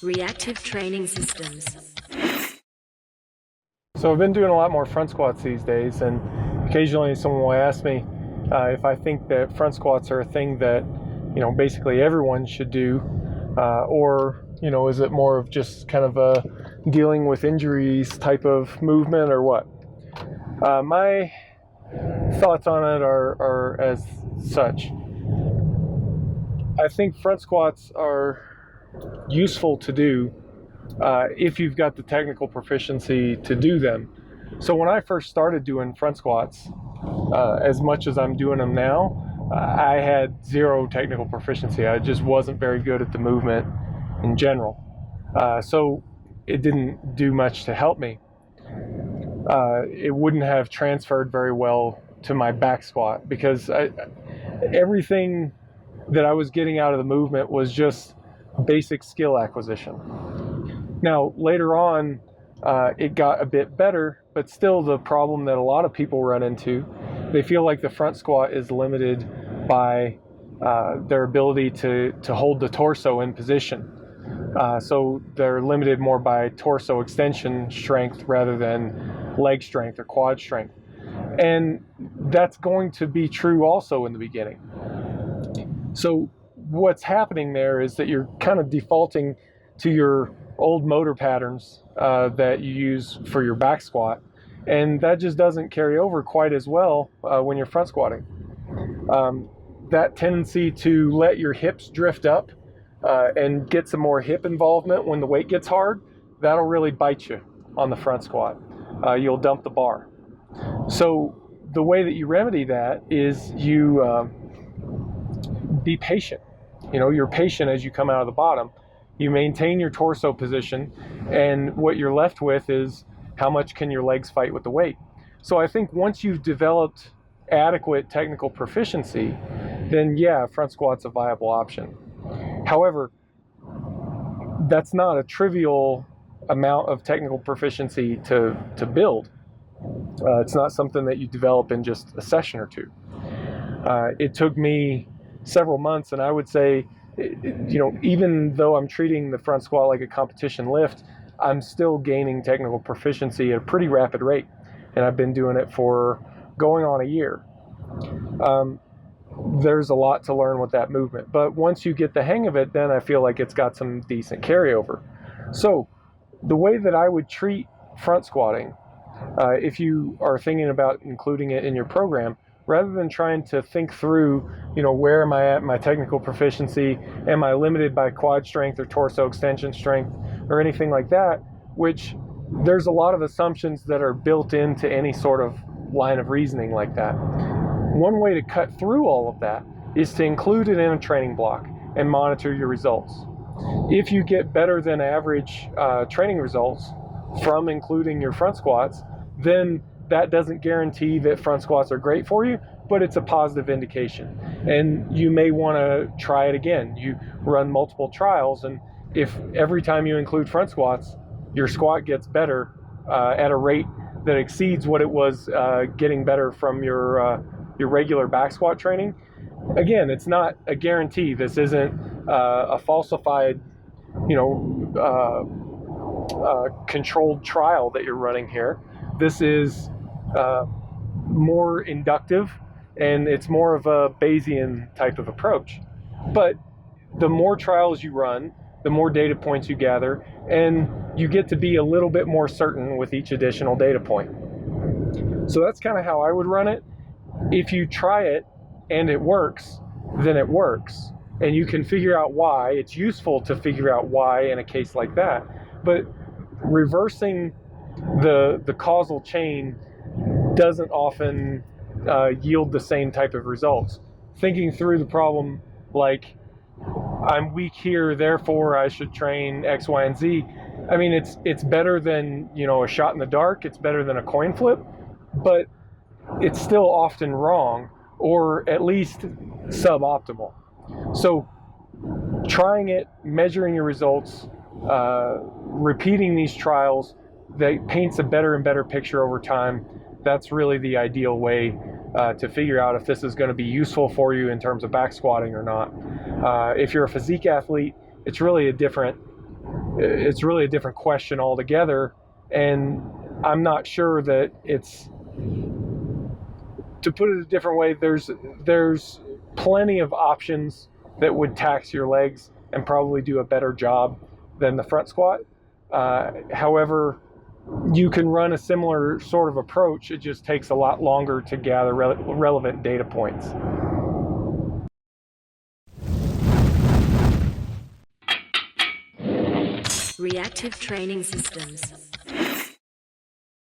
Reactive training systems. So I've been doing a lot more front squats these days, and occasionally someone will ask me if I think that front squats are a thing that, basically everyone should do, or, is it more of just kind of a dealing with injuries type of movement or what? My thoughts on it are as such. I think front squats are useful to do if you've got the technical proficiency to do them. So when I first started doing front squats, as much as I'm doing them now, I had zero technical proficiency. I just wasn't very good at the movement in general. So it didn't do much to help me. It wouldn't have transferred very well to my back squat because everything that I was getting out of the movement was just basic skill acquisition. Now, later on, it got a bit better, but still the problem that a lot of people run into, they feel like the front squat is limited by their ability to hold the torso in position. So they're limited more by torso extension strength rather than leg strength or quad strength. And that's going to be true also in the beginning. So what's happening there is that you're kind of defaulting to your old motor patterns that you use for your back squat, and that just doesn't carry over quite as well when you're front squatting. That tendency to let your hips drift up and get some more hip involvement when the weight gets hard, that'll really bite you on the front squat. You'll dump the bar. So the way that you remedy that is you be patient. You're patient as you come out of the bottom. You maintain your torso position, and what you're left with is how much can your legs fight with the weight. So I think once you've developed adequate technical proficiency, then yeah, front squat's a viable option. However, that's not a trivial amount of technical proficiency to build. It's not something that you develop in just a session or two. It took me several months, and I would say, even though I'm treating the front squat like a competition lift, I'm still gaining technical proficiency at a pretty rapid rate, and I've been doing it for going on a year. There's a lot to learn with that movement, but once you get the hang of it, then I feel like it's got some decent carryover. So the way that I would treat front squatting, if you are thinking about including it in your program, rather than trying to think through, where am I at my technical proficiency? Am I limited by quad strength or torso extension strength or anything like that? Which there's a lot of assumptions that are built into any sort of line of reasoning like that. One way to cut through all of that is to include it in a training block and monitor your results. If you get better than average training results from including your front squats, then that doesn't guarantee that front squats are great for you, but it's a positive indication. And you may want to try it again. You run multiple trials, and if every time you include front squats, your squat gets better at a rate that exceeds what it was getting better from your regular back squat training, again, it's not a guarantee. This isn't a falsified, controlled trial that you're running here. This is more inductive, and it's more of a Bayesian type of approach. But the more trials you run, the more data points you gather, and you get to be a little bit more certain with each additional data point. So that's kind of how I would run it. If you try it and it works, then it works. And you can figure out why. It's useful to figure out why in a case like that. But reversing the causal chain doesn't often yield the same type of results. Thinking through the problem like, I'm weak here, therefore I should train X, Y, and Z. I mean, it's better than, a shot in the dark. It's better than a coin flip, but it's still often wrong, or at least suboptimal. So trying it, measuring your results, repeating these trials that paints a better and better picture over time, that's really the ideal way to figure out if this is going to be useful for you in terms of back squatting or not. If you're a physique athlete, it's really a different it's really a different question altogether. And I'm not sure that it's, to put it a different way, there's plenty of options that would tax your legs and probably do a better job than the front squat. However, you can run a similar sort of approach. It just takes a lot longer to gather relevant data points. Reactive training systems.